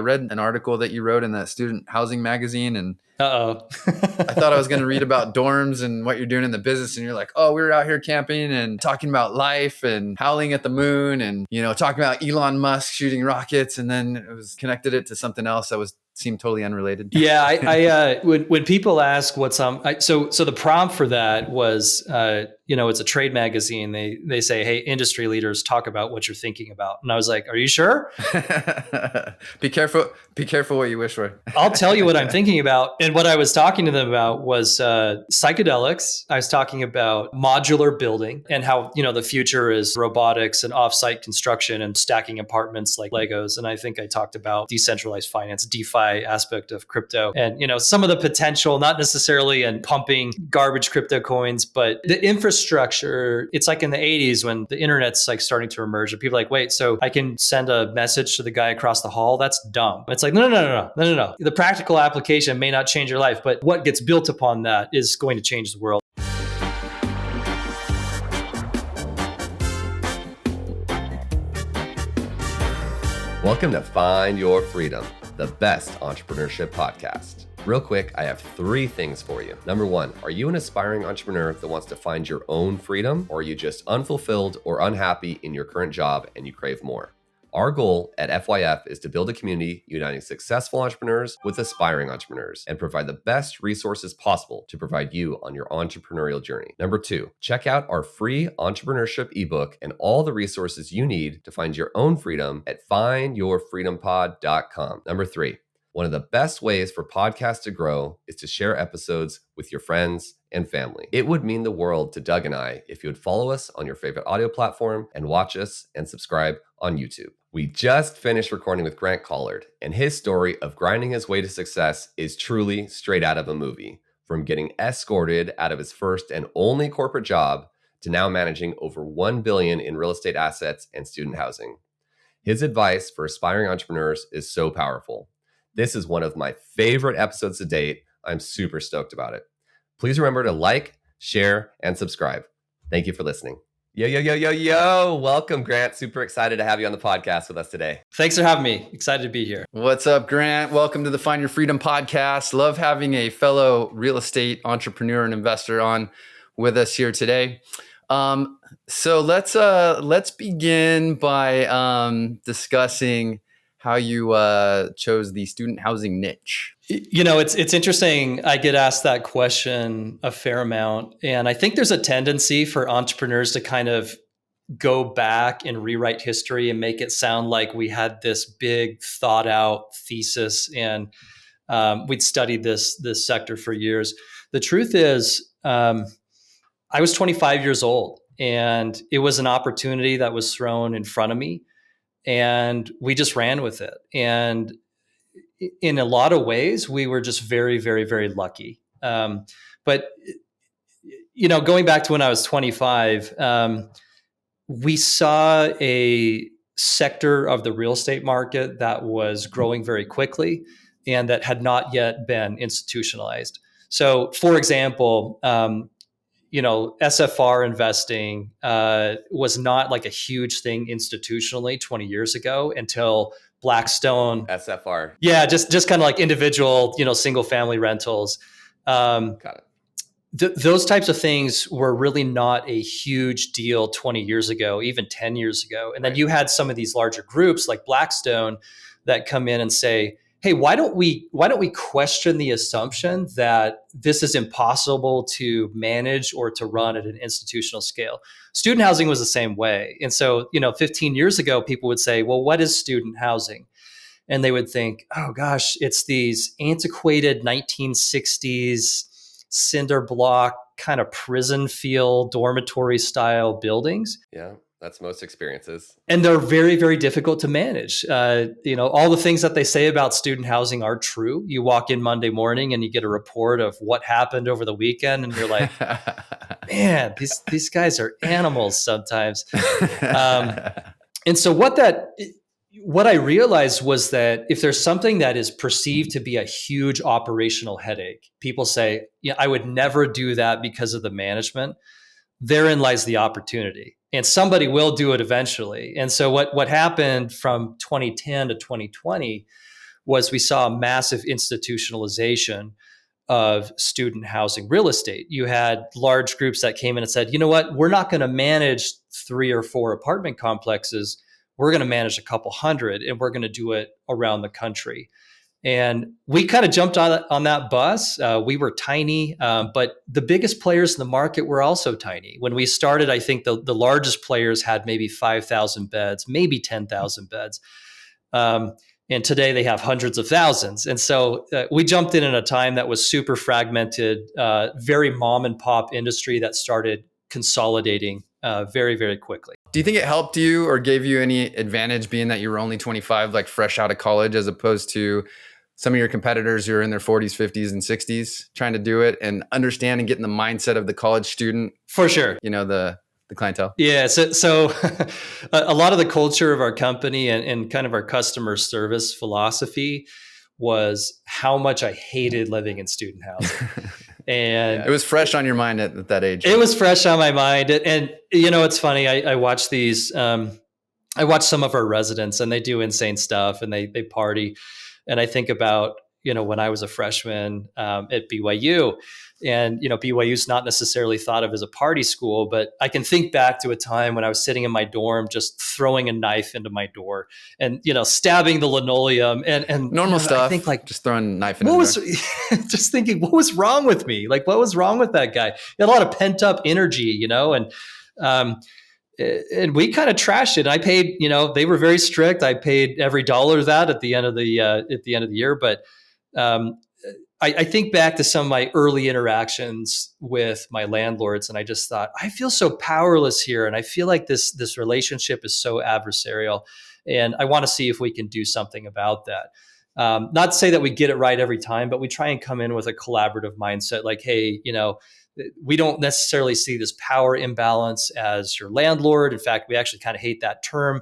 read an article that you wrote in that student housing magazine, and Uh-oh. I thought I was going to read about dorms and what you're doing in the business. And you're like, oh, we were out here camping and talking about life and howling at the moon and, talking about Elon Musk shooting rockets. And then it was connected it to something else that seemed totally unrelated. Yeah. I when people ask what's so the prompt for that was, it's a trade magazine. They say, hey, industry leaders, talk about what you're thinking about. And I was like, are you sure? Be careful what you wish for. I'll tell you what I'm thinking about. And what I was talking to them about was psychedelics. I was talking about modular building and how, the future is robotics and offsite construction and stacking apartments like Legos. And I think I talked about decentralized finance, DeFi aspect of crypto and, some of the potential, not necessarily in pumping garbage crypto coins, but the infrastructure. It's like in the 80s when the internet's like starting to emerge and people are like, wait, so I can send a message to the guy across the hall? That's dumb. It's like, no. The practical application may not change your life, but what gets built upon that is going to change the world. Welcome to Find Your Freedom, the best entrepreneurship podcast. Real quick, I have 3 things for you. Number 1, are you an aspiring entrepreneur that wants to find your own freedom, or are you just unfulfilled or unhappy in your current job and you crave more? Our goal at FYF is to build a community uniting successful entrepreneurs with aspiring entrepreneurs and provide the best resources possible to provide you on your entrepreneurial journey. Number 2, check out our free entrepreneurship ebook and all the resources you need to find your own freedom at findyourfreedompod.com. Number 3, one of the best ways for podcasts to grow is to share episodes with your friends and family. It would mean the world to Doug and I if you would follow us on your favorite audio platform and watch us and subscribe on YouTube. We just finished recording with Grant Collard, and his story of grinding his way to success is truly straight out of a movie. From getting escorted out of his first and only corporate job to now managing over $1 billion in real estate assets and student housing. His advice for aspiring entrepreneurs is so powerful. This is one of my favorite episodes to date. I'm super stoked about it. Please remember to like, share, and subscribe. Thank you for listening. Yo. Welcome, Grant. Super excited to have you on the podcast with us today. Thanks for having me. Excited to be here. What's up, Grant? Welcome to the Find Your Freedom podcast. Love having a fellow real estate entrepreneur and investor on with us here today. So let's begin by discussing how you chose the student housing niche. It's interesting. I get asked that question a fair amount. And I think there's a tendency for entrepreneurs to kind of go back and rewrite history and make it sound like we had this big thought out thesis and we'd studied this sector for years. The truth is, I was 25 years old and it was an opportunity that was thrown in front of me. And we just ran with it. And in a lot of ways, we were just very, very, very lucky. But going back to when I was 25, we saw a sector of the real estate market that was growing very quickly and that had not yet been institutionalized. So, for example, SFR investing was not like a huge thing institutionally 20 years ago until Blackstone. SFR. Yeah, just kind of like individual, single family rentals. Got it. Those types of things were really not a huge deal 20 years ago, even 10 years ago. And then you had some of these larger groups like Blackstone that come in and say, hey, why don't we question the assumption that this is impossible to manage or to run at an institutional scale? Student housing was the same way. And so, 15 years ago, people would say, well, what is student housing? And they would think, oh gosh, it's these antiquated 1960s cinder block kind of prison feel dormitory style buildings. Yeah. That's most experiences. And they're very, very difficult to manage. All the things that they say about student housing are true. You walk in Monday morning and you get a report of what happened over the weekend. And you're like, man, these guys are animals sometimes. And so what I realized was that if there's something that is perceived to be a huge operational headache, people say, I would never do that because of the management. Therein lies the opportunity. And somebody will do it eventually. And so what happened from 2010 to 2020 was we saw a massive institutionalization of student housing real estate. You had large groups that came in and said, you know what, we're not going to manage 3 or 4 apartment complexes. We're going to manage a couple hundred, and we're going to do it around the country. And we kind of jumped on that bus. We were tiny, but the biggest players in the market were also tiny. When we started, I think the largest players had maybe 5,000 beds, maybe 10,000 beds. And today they have hundreds of thousands. And so we jumped in a time that was super fragmented, very mom and pop industry that started consolidating very, very quickly. Do you think it helped you or gave you any advantage being that you were only 25, like fresh out of college, as opposed to some of your competitors who are in their 40s, 50s, and 60s trying to do it and understand and get in the mindset of the college student? For sure. You know, the clientele. Yeah. So a lot of the culture of our company and kind of our customer service philosophy was how much I hated living in student housing. And it was fresh on your mind at that age. It was fresh on my mind. And you know, it's funny. I watch these, I watch some of our residents, and they do insane stuff, and they party. And I think about, you know, when I was a freshman at BYU, and, you know, BYU is not necessarily thought of as a party school, but I can think back to a time when I was sitting in my dorm, just throwing a knife into my door and, you know, stabbing the linoleum and normal stuff. I think, like, just throwing a knife into just thinking, what was wrong with me? Like, what was wrong with that guy? He had a lot of pent up energy, you know, and we kind of trashed it. I paid, you know, they were very strict. I paid every dollar of that at the end of the year. But I think back to some of my early interactions with my landlords, and I just thought, I feel so powerless here, and I feel like this relationship is so adversarial, and I want to see if we can do something about that. Not to say that we get it right every time, but we try and come in with a collaborative mindset, like, hey, you know, we don't necessarily see this power imbalance as your landlord. In fact, we actually kind of hate that term.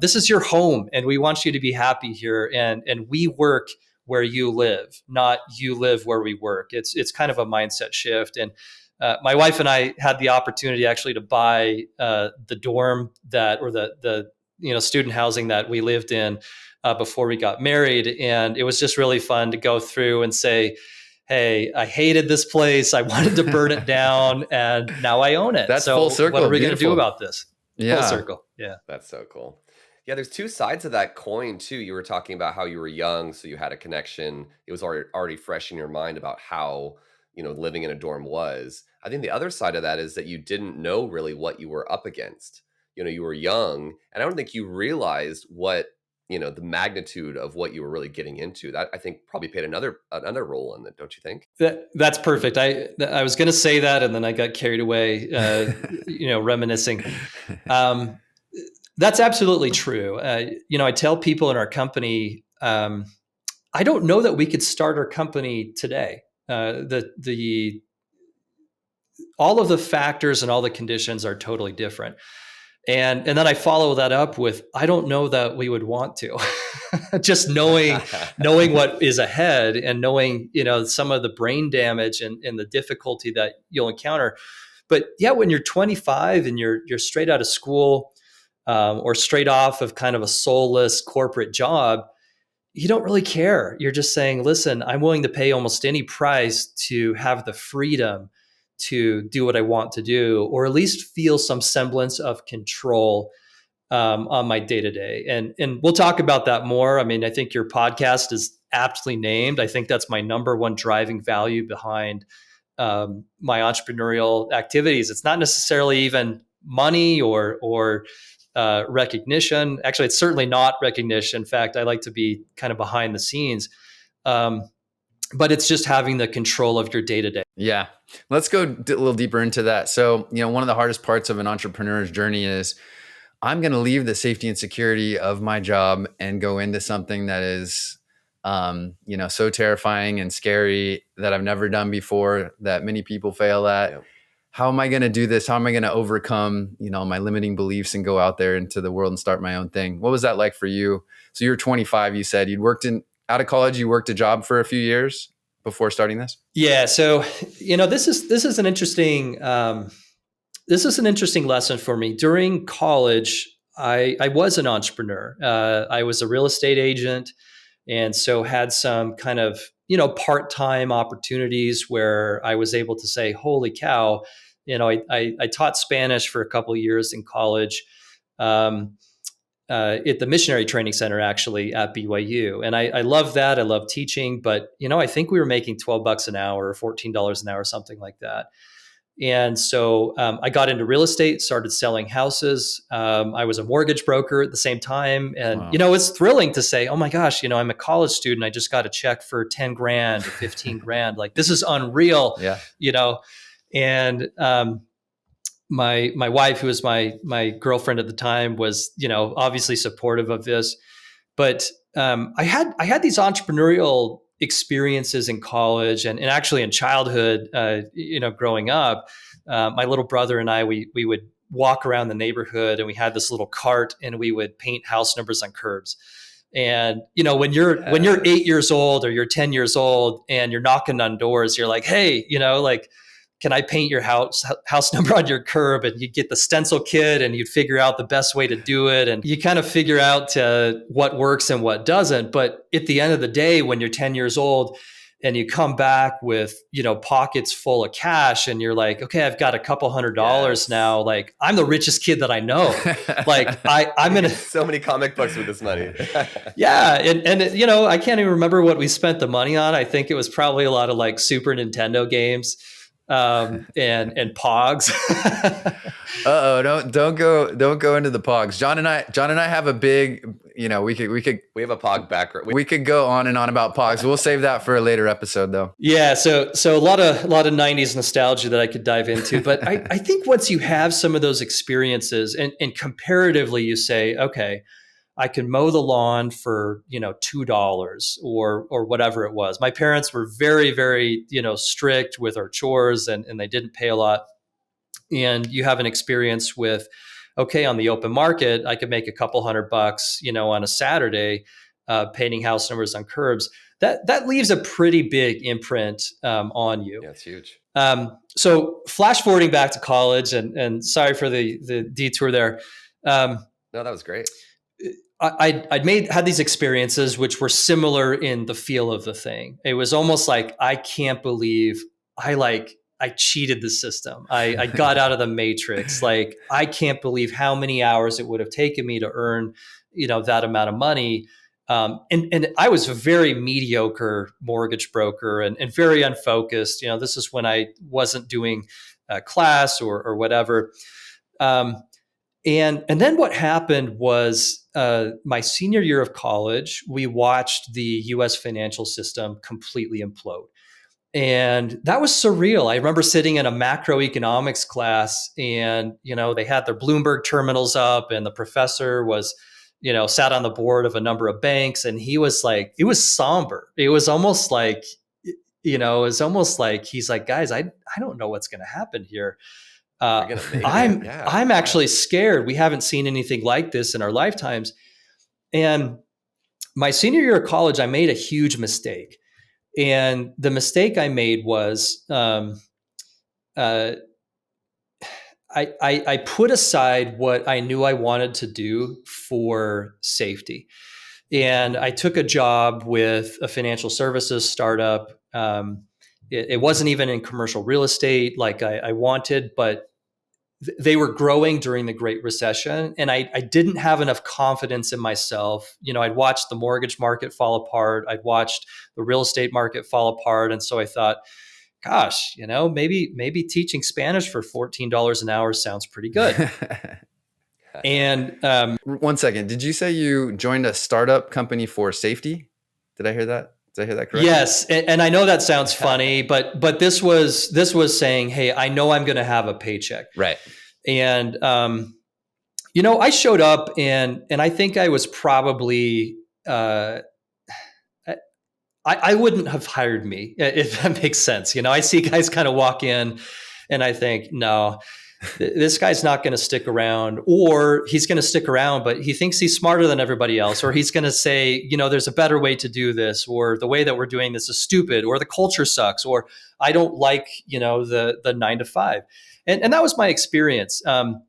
This is your home, and we want you to be happy here, and we work where you live, not you live where we work. It's kind of a mindset shift. And my wife and I had the opportunity actually to buy the dorm or the you know, student housing that we lived in before we got married. And it was just really fun to go through and say, hey, I hated this place. I wanted to burn it down, and now I own it. That's so full circle. What are we going to do about this? Yeah. Full circle. Yeah. That's so cool. Yeah, there's two sides of that coin too. You were talking about how you were young, so you had a connection. It was already fresh in your mind about how, you know, living in a dorm was. I think the other side of that is that you didn't know really what you were up against. You know, you were young, and I don't think you realized what, you know, the magnitude of what you were really getting into. That, I think, probably played another role in it, don't you think? That's perfect. I was going to say that, and then I got carried away, you know, reminiscing. That's absolutely true. You know, I tell people in our company, I don't know that we could start our company today. All of the factors and all the conditions are totally different. And then I follow that up with, I don't know that we would want to. Just knowing what is ahead, and knowing, you know, some of the brain damage and the difficulty that you'll encounter. But yeah, when you're 25 and you're straight out of school, or straight off of kind of a soulless corporate job, you don't really care. You're just saying, listen, I'm willing to pay almost any price to have the freedom to do what I want to do, or at least feel some semblance of control on my day-to-day. And we'll talk about that more. I mean, I think your podcast is aptly named. I think that's my number one driving value behind my entrepreneurial activities. It's not necessarily even money or recognition. Actually, it's certainly not recognition. In fact, I like to be kind of behind the scenes. But it's just having the control of your day-to-day. Yeah. Let's go a little deeper into that. So, you know, one of the hardest parts of an entrepreneur's journey is, I'm going to leave the safety and security of my job and go into something that is, you know, so terrifying and scary that I've never done before, that many people fail at. Yeah. How am I going to do this? How am I going to overcome, you know, my limiting beliefs and go out there into the world and start my own thing? What was that like for you? So you're 25, you said you'd out of college, you worked a job for a few years before starting this? Yeah. So, you know, this is an interesting lesson for me. During college, I was an entrepreneur. I was a real estate agent. And so had some kind of, part-time opportunities where I was able to say, holy cow, I taught Spanish for a couple of years in college. At the missionary training center, actually at BYU. And I love that. I love teaching, but I think we were making $12 an hour or $14 an hour, something like that. And so I got into real estate, started selling houses. I was a mortgage broker at the same time. And, Wow. it's thrilling to say, oh my gosh, I'm a college student. I just got a check for 10 grand or 15 grand. Like, this is unreal, Yeah. And my wife, who was my girlfriend at the time, was, obviously supportive of this. But I had these entrepreneurial experiences in college and actually in childhood, growing up. My little brother and I, we would walk around the neighborhood, and we had this little cart, and we would paint house numbers on curbs. And when you're 8 years old or you're 10 years old and you're knocking on doors, you're like, hey, can I paint your house number on your curb? And you'd get the stencil kit, and you'd figure out the best way to do it. And you kind of figure out what works and what doesn't. But at the end of the day, when you're 10 years old and you come back with, pockets full of cash, and you're like, okay, I've got a couple $100 now. Like, I'm the richest kid that I know. Like, I'm going to so many comic books with this money. Yeah. And I can't even remember what we spent the money on. I think it was probably a lot of like Super Nintendo games. And Pogs. Don't go into the Pogs. John and I have a big, we have a Pog background. We could go on and on about Pogs. We'll save that for a later episode, though. Yeah. So a lot of 90s nostalgia that I could dive into, but I think once you have some of those experiences and comparatively you say, okay, I can mow the lawn for, $2 or whatever it was. My parents were very, very, strict with our chores, and they didn't pay a lot. And you have an experience with, okay, on the open market, I could make a couple $100, on a Saturday, painting house numbers on curbs. That leaves a pretty big imprint on you. Yeah, it's huge. So flash forwarding back to college, and sorry for the detour there. No, that was great. I'd had these experiences which were similar in the feel of the thing. It was almost like, I can't believe I cheated the system. I got out of the matrix. Like, I can't believe how many hours it would have taken me to earn, that amount of money. And I was a very mediocre mortgage broker and very unfocused. This is when I wasn't doing class or whatever. And then what happened was my senior year of college, we watched the US financial system completely implode. And that was surreal. I remember sitting in a macroeconomics class, and, they had their Bloomberg terminals up, and the professor was, sat on the board of a number of banks, and he was like, it was somber. It was almost like, he's like, guys, I don't know what's going to happen here. I'm actually scared. We haven't seen anything like this in our lifetimes. And my senior year of college, I made a huge mistake. And the mistake I made was I put aside what I knew I wanted to do for safety. And I took a job with a financial services startup. It wasn't even in commercial real estate like I wanted, but they were growing during the Great Recession. And I didn't have enough confidence in myself. I'd watched the mortgage market fall apart. I'd watched the real estate market fall apart. And so I thought, gosh, maybe teaching Spanish for $14 an hour sounds pretty good. And 1 second, did you say you joined a startup company for safety? Did I hear that? Did I hear that correctly? Yes, and I know that sounds funny, but this was saying, hey, I know I'm going to have a paycheck, right? And I showed up, and I think I was probably I wouldn't have hired me, if that makes sense. I see guys kind of walk in, and I think, no, this guy's not going to stick around, or he's going to stick around, but he thinks he's smarter than everybody else, or he's going to say, there's a better way to do this, or the way that we're doing this is stupid, or the culture sucks, or I don't like, the 9 to 5. And that was my experience. When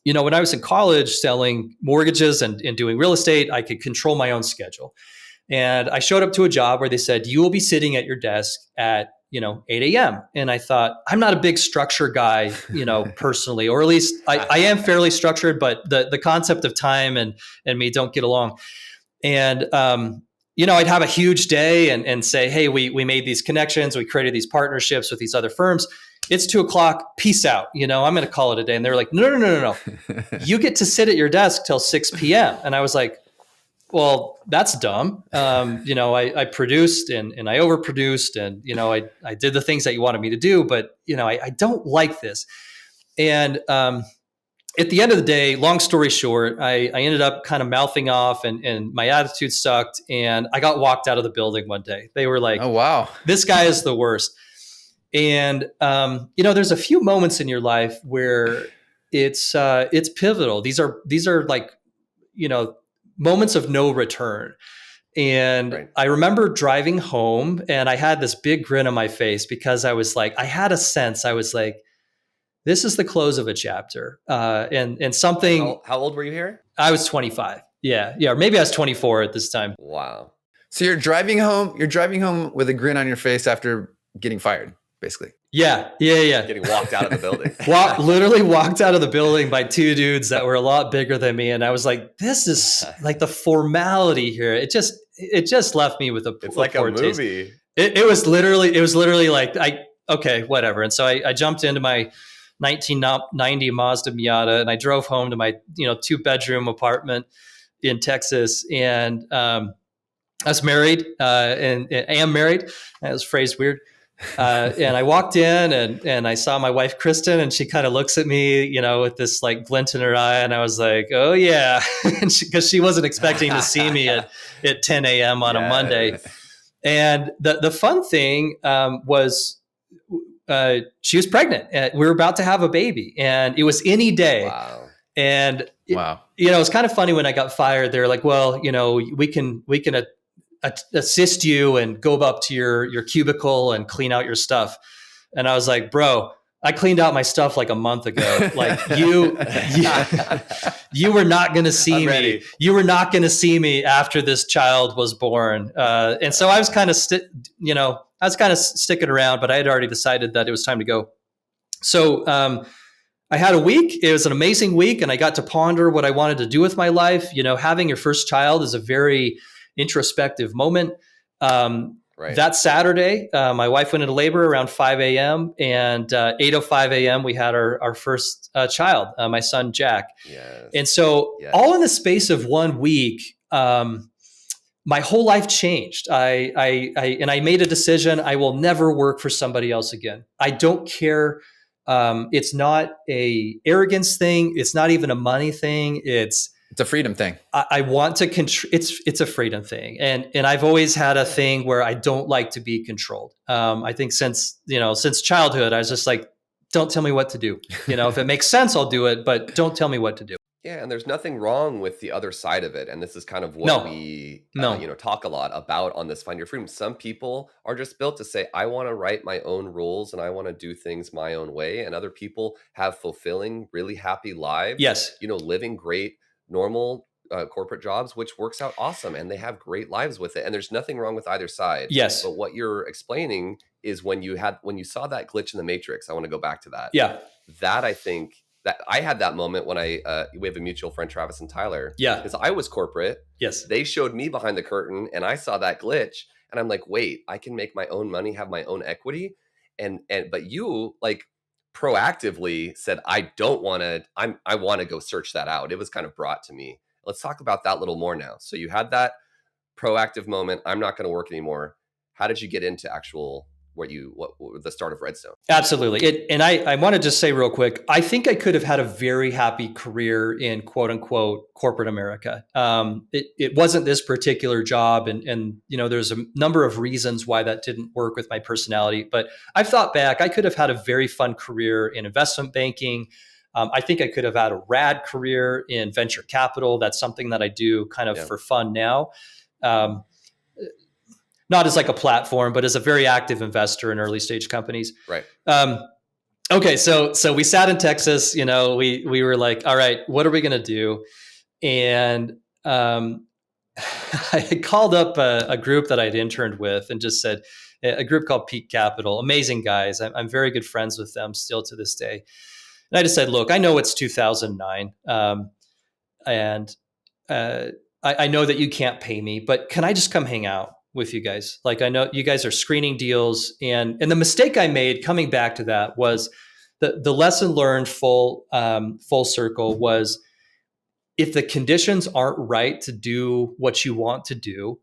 I was in college selling mortgages and doing real estate, I could control my own schedule. And I showed up to a job where they said, you will be sitting at your desk at 8 a.m. And I thought, I'm not a big structure guy, personally, or at least I am fairly structured, but the concept of time and me don't get along. And, I'd have a huge day and say, hey, we made these connections. We created these partnerships with these other firms. It's 2:00. Peace out. I'm going to call it a day. And they're like, no. You get to sit at your desk till 6 p.m. And I was like, well, that's dumb. I produced and I overproduced and, I did the things that you wanted me to do, but, I don't like this. And at the end of the day, long story short, I ended up kind of mouthing off and my attitude sucked. And I got walked out of the building one day. They were like, oh, wow, this guy is the worst. And, there's a few moments in your life where it's pivotal. These are like, moments of no return. And right. I remember driving home and I had this big grin on my face because I was like, I had a sense. I was like, this is the close of a chapter. And something. How old were you here? I was 25. Yeah. Or maybe I was 24 at this time. Wow. So you're driving home with a grin on your face after getting fired, basically. Yeah. Getting walked out of the building. Literally walked out of the building by two dudes that were a lot bigger than me. And I was like, this is like the formality here. It just left me with it's like a movie. Taste. It was literally like, okay, whatever. And so I jumped into my 1990 Mazda Miata and I drove home to my, 2-bedroom apartment in Texas. And I was married and am married. That was phrased weird. And I walked in and I saw my wife, Kristen, and she kind of looks at me, with this like glint in her eye. And I was like, oh yeah. Cause she wasn't expecting to see me at 10 a.m. on a Monday. And the fun thing, was, she was pregnant. We were about to have a baby and it was any day. Wow. And it was kind of funny when I got fired. They're like, well, we can assist you and go up to your cubicle and clean out your stuff. And I was like, bro, I cleaned out my stuff like a month ago. Like you were not going to see me. You were not going to see me after this child was born. And so I was kind of, sticking around, but I had already decided that it was time to go. So, I had a week. It was an amazing week and I got to ponder what I wanted to do with my life. Having your first child is a very introspective moment. Right. That Saturday, my wife went into labor around 5 a.m. and 8:05 a.m. we had our first child, my son, Jack. Yes. And so all in the space of 1 week, my whole life changed. I made a decision. I will never work for somebody else again. I don't care. It's not a arrogance thing. It's not even a money thing. It's a freedom thing. I want to it's a freedom thing. And I've always had a thing where I don't like to be controlled. I think since childhood, I was just like, don't tell me what to do. If it makes sense, I'll do it, but don't tell me what to do. Yeah. And there's nothing wrong with the other side of it. And this is kind of what we talk a lot about on this Find Your Freedom. Some people are just built to say, I want to write my own rules and I want to do things my own way. And other people have fulfilling, really happy lives. Yes. Living great, normal corporate jobs, which works out awesome. And they have great lives with it. And there's nothing wrong with either side. Yes. But what you're explaining is when you saw that glitch in the matrix, I want to go back to that. Yeah. That I think that I had that moment when we have a mutual friend, Travis and Tyler. Yeah. Because I was corporate. Yes. They showed me behind the curtain and I saw that glitch and I'm like, wait, I can make my own money, have my own equity. But you like proactively said, I want to go search that out. It was kind of brought to me. Let's talk about that a little more now. So you had that proactive moment. I'm not going to work anymore. How did you get into the start of Redstone? Absolutely. I want to just say real quick, I think I could have had a very happy career in quote unquote corporate America. It wasn't this particular job. And there's a number of reasons why that didn't work with my personality, but I've thought back, I could have had a very fun career in investment banking. I think I could have had a rad career in venture capital. That's something that I do kind of for fun now. Not as like a platform, but as a very active investor in early stage companies. Right. Okay. So we sat in Texas, we were like, all right, what are we going to do? And I had called up a group that I'd interned with and just said, a group called Peak Capital, amazing guys. I'm very good friends with them still to this day. And I just said, look, I know it's 2009. And I know that you can't pay me, but can I just come hang out with you guys? Like, I know you guys are screening deals. And the mistake I made coming back to that was the lesson learned full circle was, if the conditions aren't right to do what you want to do,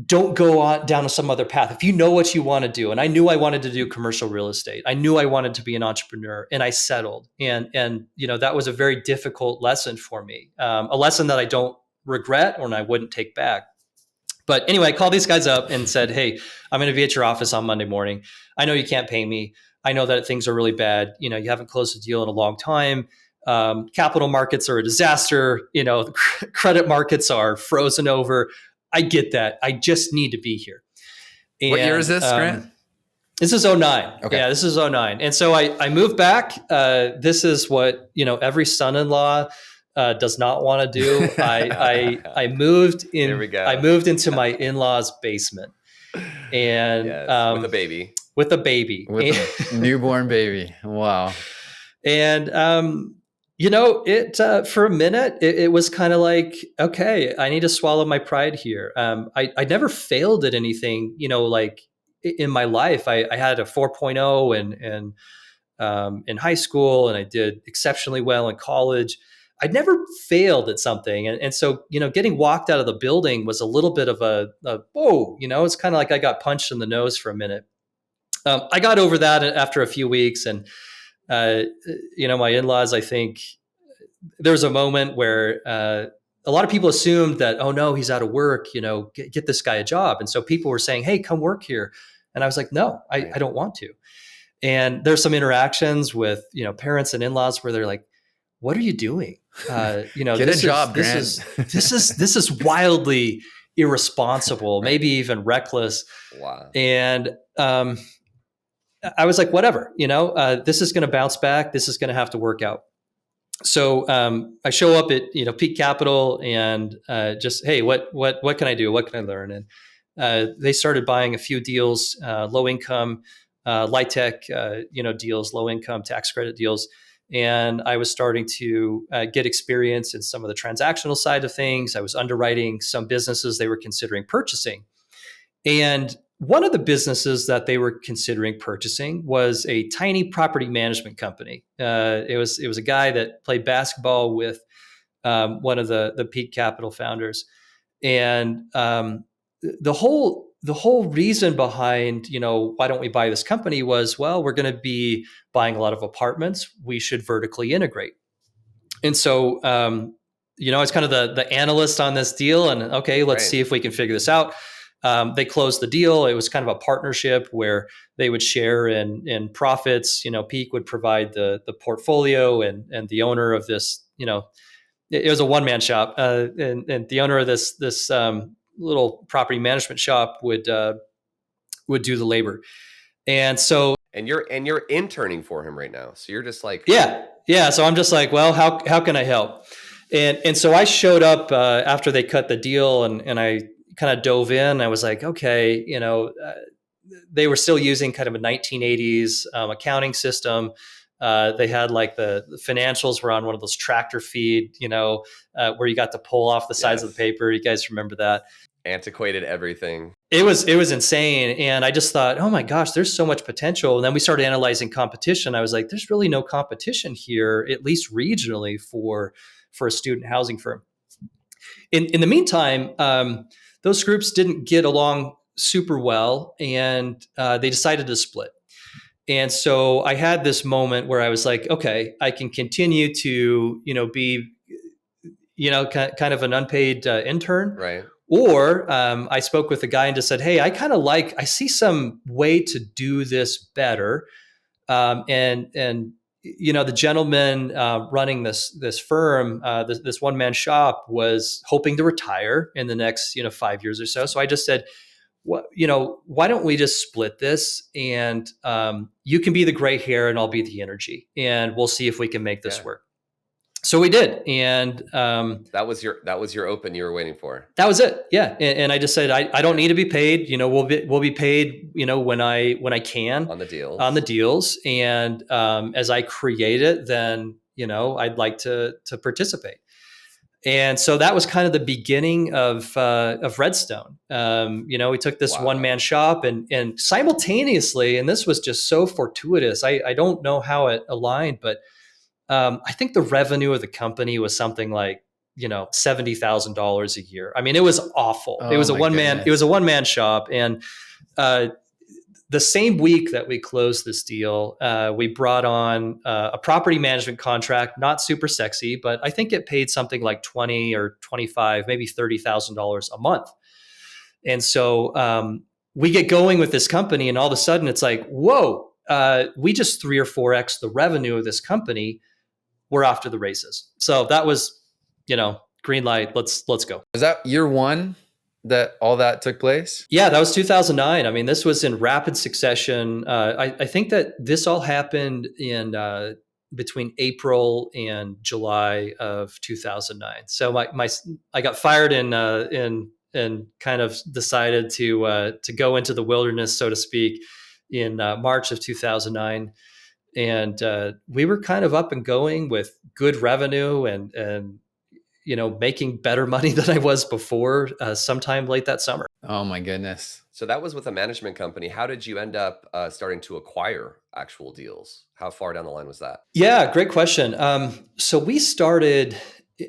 don't go on down to some other path. If you know what you want to do, and I knew I wanted to do commercial real estate, I knew I wanted to be an entrepreneur, and I settled. And that was a very difficult lesson for me, a lesson that I don't regret or I wouldn't take back. But anyway, I called these guys up and said, hey, I'm going to be at your office on Monday morning. I know you can't pay me. I know that things are really bad. You haven't closed a deal in a long time. Capital markets are a disaster. Credit markets are frozen over. I get that. I just need to be here. And, what year is this, Grant? This is 09. Okay. Yeah, this is 09. And so I moved back. This is what, every son-in-law does not want to do. I moved in. Here we go. I moved into my in-laws' basement, and yes, with a baby. With a newborn baby. Wow. And for a minute, it was kind of like, okay, I need to swallow my pride here. I never failed at anything, like in my life. I had a 4.0 in high school, and I did exceptionally well in college. I'd never failed at something. And so, getting walked out of the building was a little bit of a whoa, it's kind of like I got punched in the nose for a minute. I got over that after a few weeks, and my in-laws, I think there was a moment where a lot of people assumed that, oh no, he's out of work, get this guy a job. And so people were saying, hey, come work here. And I was like, no, I don't want to. And there's some interactions with, parents and in-laws where they're like, what are you doing? Get a job, Grant. This is wildly irresponsible, maybe even reckless. Wow. And I was like, whatever, this is going to bounce back. This is going to have to work out. So I show up at Peak Capital and just, hey, what can I do? What can I learn? And they started buying a few deals, low income, light tech, deals, low income tax credit deals. And I was starting to get experience in some of the transactional side of things. I was underwriting some businesses they were considering purchasing. And one of the businesses that they were considering purchasing was a tiny property management company. It was a guy that played basketball with one of the Peak Capital founders, and the whole reason behind why don't we buy this company was, well, we're going to be buying a lot of apartments. We should vertically integrate. And so I was kind of the analyst on this deal, and okay, let's see if we can figure this out. They closed the deal. It was kind of a partnership where they would share in profits. Peak would provide the portfolio, and the owner of this, it was a one-man shop, and the owner of this little property management shop would do the labor. And so, and you're interning for him right now. So you're just like, yeah. So I'm just like, well, how can I help? And so I showed up after they cut the deal, and I kind of dove in. I was like, okay, they were still using kind of a 1980s accounting system. They had like the financials were on one of those tractor feed, where you got to pull off the sides of the paper. You guys remember that? Antiquated everything. It was insane. And I just thought, oh my gosh, there's so much potential. And then we started analyzing competition. I was like, there's really no competition here, at least regionally, for a student housing firm. In the meantime, those groups didn't get along super well, and they decided to split. And so I had this moment where I was like, okay, I can continue to, be, kind of an unpaid intern. Right. Or I spoke with a guy and just said, hey, I see some way to do this better. And the gentleman running this firm, this one-man shop, was hoping to retire in the next 5 years or so. So I just said, why don't we just split this, and you can be the gray hair and I'll be the energy, and we'll see if we can make this work. So we did, and that was your open you were waiting for. that was it. Yeah, and I just said I don't need to be paid. We'll be paid. When I can on the deals, and as I create it, then I'd like to participate. And so that was kind of the beginning of Redstone. We took this one man shop, and simultaneously, and this was just so fortuitous. I don't know how it aligned, but I think the revenue of the company was something like $70,000 a year. I mean, it was awful. It was a one man shop, and the same week that we closed this deal, we brought on a property management contract, not super sexy, but I think it paid something like $20 or $25, maybe $30,000 a month. And so we get going with this company, and all of a sudden it's like, whoa, we just 3 or 4x the revenue of this company. We're off to the races. So that was, green light. Let's go. Was that year one that all that took place? Yeah, that was 2009. I mean, this was in rapid succession. I think that this all happened in between April and July of 2009. So I got fired and kind of decided to go into the wilderness, so to speak, in March of 2009. And we were kind of up and going with good revenue and making better money than I was before sometime late that summer. Oh my goodness. So that was with a management company. How did you end up starting to acquire actual deals? How far down the line was that? Yeah, great question. So we started,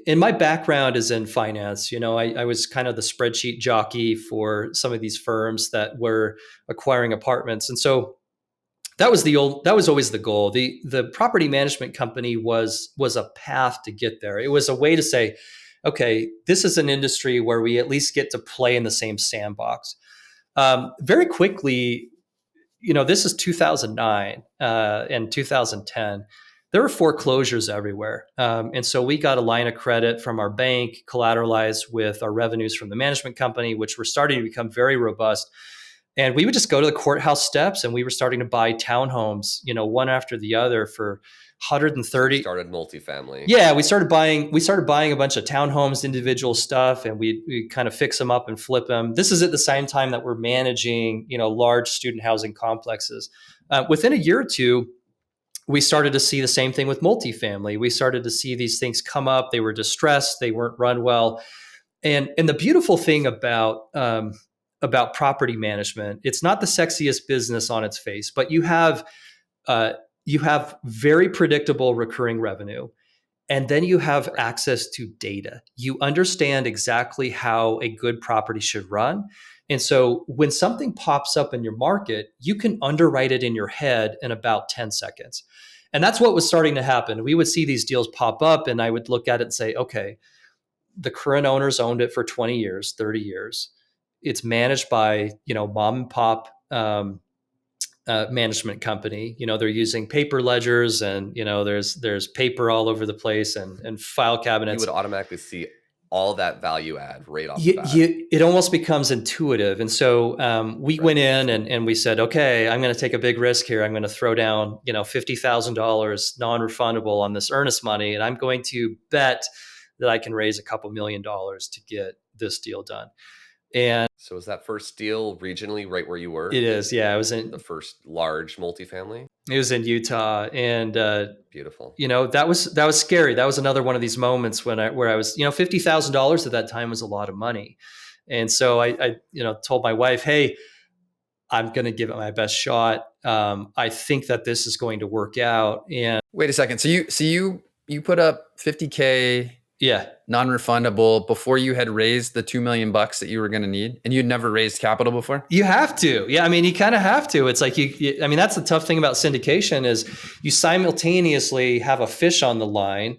and my background is in finance. I was kind of the spreadsheet jockey for some of these firms that were acquiring apartments. And so that was always the goal. The property management company was a path to get there. It was a way to say, okay, this is an industry where we at least get to play in the same sandbox. Very quickly, this is 2009 and 2010. There were foreclosures everywhere. And so we got a line of credit from our bank, collateralized with our revenues from the management company, which were starting to become very robust. And we would just go to the courthouse steps, and we were starting to buy townhomes, one after the other for 130. Started multifamily. Yeah, we started buying a bunch of townhomes, individual stuff, and we kind of fix them up and flip them. This is at the same time that we're managing, large student housing complexes. Within a year or two, we started to see the same thing with multifamily. We started to see these things come up. They were distressed. They weren't run well. And the beautiful thing about property management, it's not the sexiest business on its face, but you have very predictable recurring revenue, and then you have access to data. You understand exactly how a good property should run. And so when something pops up in your market, you can underwrite it in your head in about 10 seconds. And that's what was starting to happen. We would see these deals pop up, and I would look at it and say, okay, the current owners owned it for 20 years, 30 years. It's managed by, mom and pop management company. They're using paper ledgers, and there's paper all over the place and file cabinets. You would automatically see all that value add right off the bat. It almost becomes intuitive. And so we went in and we said, okay, I'm going to take a big risk here. I'm going to throw down $50,000 non-refundable on this earnest money, and I'm going to bet that I can raise a couple $1 million to get this deal done. And so was that first deal regionally right where you were? It is. Yeah. It was in the first large multifamily. It was in Utah, and beautiful. That was scary. That was another one of these moments where I was, $50,000 at that time was a lot of money. And so I told my wife, hey, I'm going to give it my best shot. I think that this is going to work out. And wait a second. So you put up $50K. Yeah. Non-refundable before you had raised the $2 million that you were going to need, and you'd never raised capital before? You have to. Yeah. I mean, you kind of have to. It's like that's the tough thing about syndication is you simultaneously have a fish on the line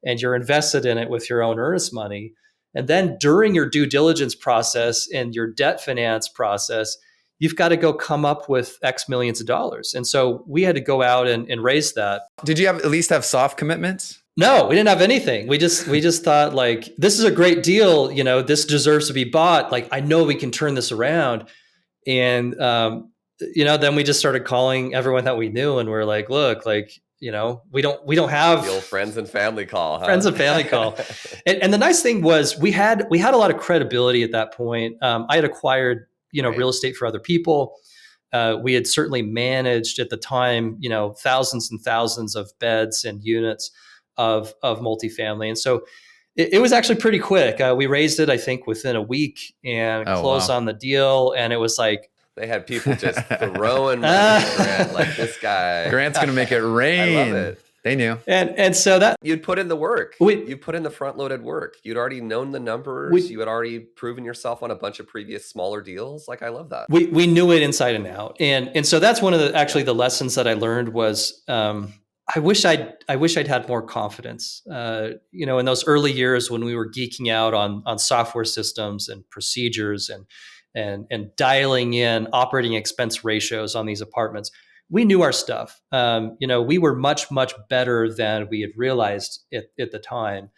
and you're invested in it with your own earnest money. And then during your due diligence process and your debt finance process, you've got to go come up with X millions of dollars. And so we had to go out and raise that. Did you at least have soft commitments? No, we didn't have anything. We just thought like, this is a great deal. This deserves to be bought. Like, I know we can turn this around. And, then we just started calling everyone that we knew, and we're like, look, like, we don't have the old friends and family call, huh? Friends and family call. And the nice thing was we had a lot of credibility at that point. I had acquired, Right. real estate for other people. We had certainly managed at the time, thousands and thousands of beds and units of multifamily. And so it was actually pretty quick. We raised it, I think, within a week and closed on the deal. And it was like, they had people just throwing money at Grant, like, this guy. Grant's going to make it rain. I love it. They knew. And so that you'd put in the work. You put in the front loaded work. You'd already known the numbers. You had already proven yourself on a bunch of previous smaller deals. Like, I love that. We knew it inside and out. And so that's one of the lessons that I learned was, I wish I'd had more confidence. In those early years when we were geeking out on software systems and procedures and dialing in operating expense ratios on these apartments, we knew our stuff. We were much, much better than we had realized at the time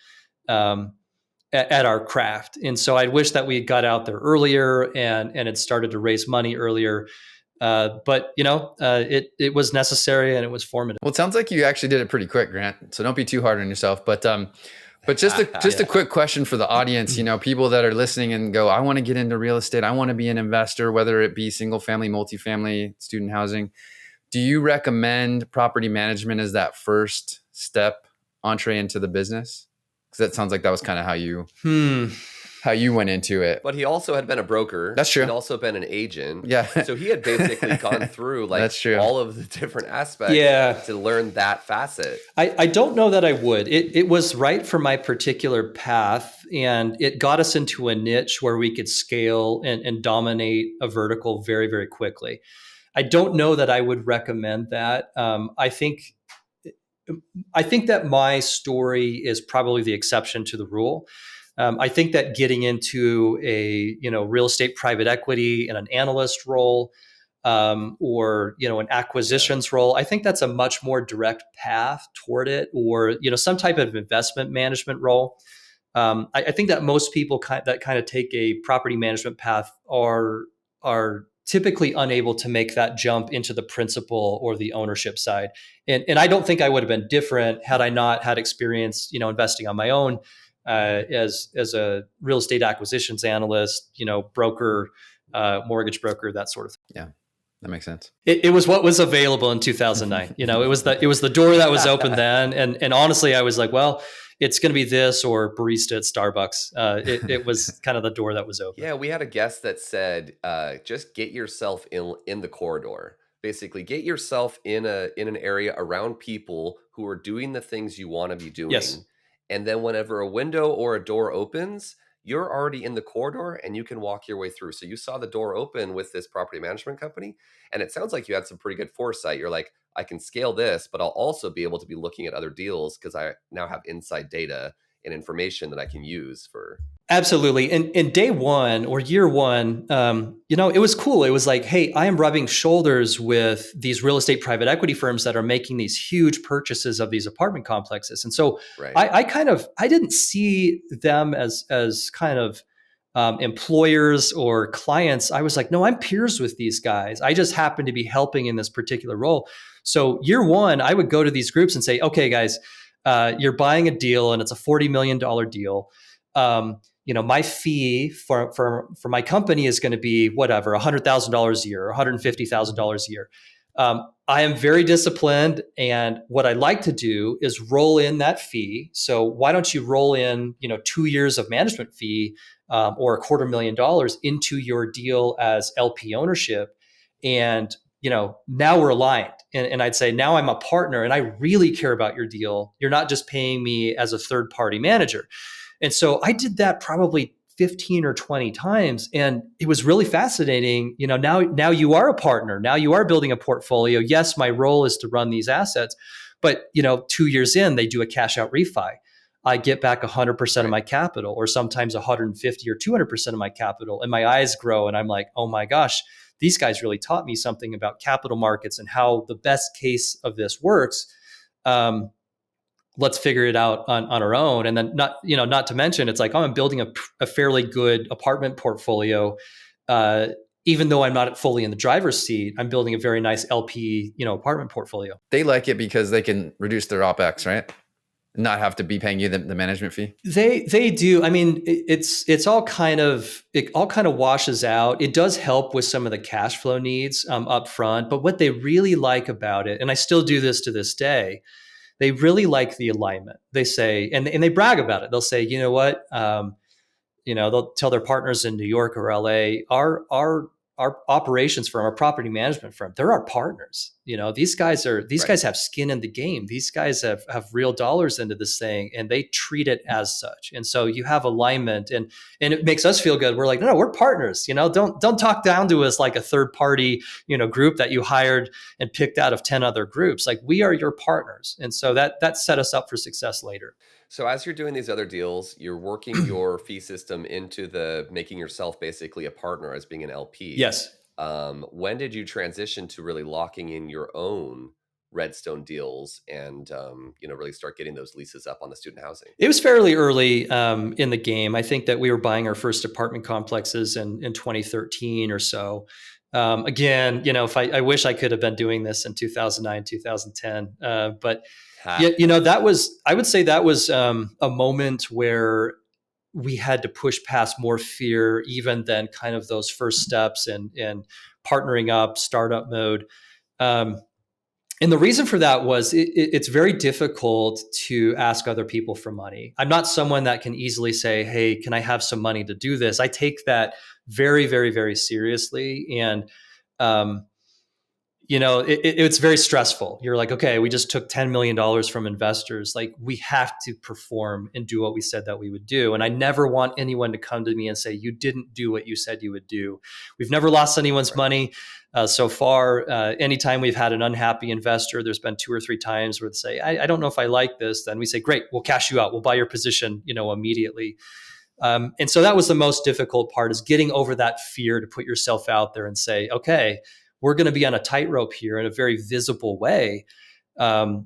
at our craft. And so I wish that we had got out there earlier and had started to raise money earlier. But it was necessary and it was formative. Well, it sounds like you actually did it pretty quick, Grant. So don't be too hard on yourself. But just a quick question for the audience. People that are listening and go, I want to get into real estate. I want to be an investor, whether it be single family, multifamily, student housing. Do you recommend property management as that first step, entree into the business? Because that sounds like that was kind of how you went into it. But he also had been a broker. That's true. He'd also been an agent. Yeah. So he had basically gone through That's true. all of the different aspects to learn that facet. I don't know that I would. It was right for my particular path, and it got us into a niche where we could scale and dominate a vertical very, very quickly. I don't know that I would recommend that. I think that my story is probably the exception to the rule. I think that getting into a real estate private equity in an analyst role or an acquisitions role, I think that's a much more direct path toward it, or some type of investment management role. I think that most people that kind of take a property management path are typically unable to make that jump into the principal or the ownership side. And I don't think I would have been different had I not had experience, investing on my own as a real estate acquisitions analyst, broker, mortgage broker, that sort of thing. Yeah, that makes sense. It was what was available in 2009. It was the door that was open then. And honestly, I was like, well, it's going to be this or barista at Starbucks. It was kind of the door that was open. Yeah, we had a guest that said, just get yourself in the corridor. Basically, get yourself in an area around people who are doing the things you want to be doing. Yes. And then whenever a window or a door opens, you're already in the corridor and you can walk your way through. So you saw the door open with this property management company, and it sounds like you had some pretty good foresight. You're like, I can scale this, but I'll also be able to be looking at other deals because I now have inside data and information that I can use for. Absolutely. And in day one or year one, it was cool. It was like, hey, I am rubbing shoulders with these real estate private equity firms that are making these huge purchases of these apartment complexes. And so Right. I didn't see them as kind of employers or clients. I was like, no, I'm peers with these guys. I just happen to be helping in this particular role. So year one, I would go to these groups and say, okay, guys, you're buying a deal and it's a $40 million deal. My fee for my company is going to be whatever, $100,000 a year, $150,000 a year. I am very disciplined, and what I like to do is roll in that fee. So why don't you roll in, 2 years of management fee or $250,000 into your deal as LP ownership, and now we're aligned. And I'd say, now I'm a partner and I really care about your deal. You're not just paying me as a third party manager. And so I did that probably 15 or 20 times. And it was really fascinating. Now you are a partner. Now you are building a portfolio. Yes, my role is to run these assets, but 2 years in, they do a cash out refi. I get back 100% of my capital, or sometimes 150 or 200% of my capital. And my eyes grow and I'm like, oh my gosh, these guys really taught me something about capital markets and how the best case of this works. Let's figure it out on our own. And then not to mention, it's like, I'm building a fairly good apartment portfolio. even though I'm not fully in the driver's seat, I'm building a very nice LP, apartment portfolio. They like it because they can reduce their OpEx, right? Not have to be paying you the management fee. They do. I mean, it all kind of washes out. It does help with some of the cash flow needs up front. But what they really like about it, and I still do this to this day, they really like the alignment. They say, and they brag about it. They'll say, you know what? They'll tell their partners in New York or LA, our operations firm, our property management firm, they're our partners. These guys have skin in the game. These guys have real dollars into this thing, and they treat it as such. And so you have alignment, and it makes us feel good. We're like, no, we're partners. Don't talk down to us like a third party, group that you hired and picked out of 10 other groups. Like, we are your partners. And so that set us up for success later. So as you're doing these other deals, you're working your fee system into the making yourself basically a partner as being an LP. Yes. When did you transition to really locking in your own Redstone deals and really start getting those leases up on the student housing? It was fairly early in the game. I think that we were buying our first apartment complexes in 2013 or so. Again, if I wish I could have been doing this in 2009, 2010, but I would say that was a moment where we had to push past more fear, even than kind of those first steps and partnering up, startup mode. And the reason for that was it's very difficult to ask other people for money. I'm not someone that can easily say, hey, can I have some money to do this? I take that very, very, very seriously. And, it's very stressful. You're like, okay, we just took $10 million from investors. Like, we have to perform and do what we said that we would do. And I never want anyone to come to me and say, you didn't do what you said you would do. We've never lost anyone's money so far. Anytime we've had an unhappy investor, there's been 2 or 3 times where they say, I don't know if I like this. Then we say, great, we'll cash you out. We'll buy your position, immediately. And so that was the most difficult part, is getting over that fear to put yourself out there and say, okay, we're going to be on a tightrope here in a very visible way, and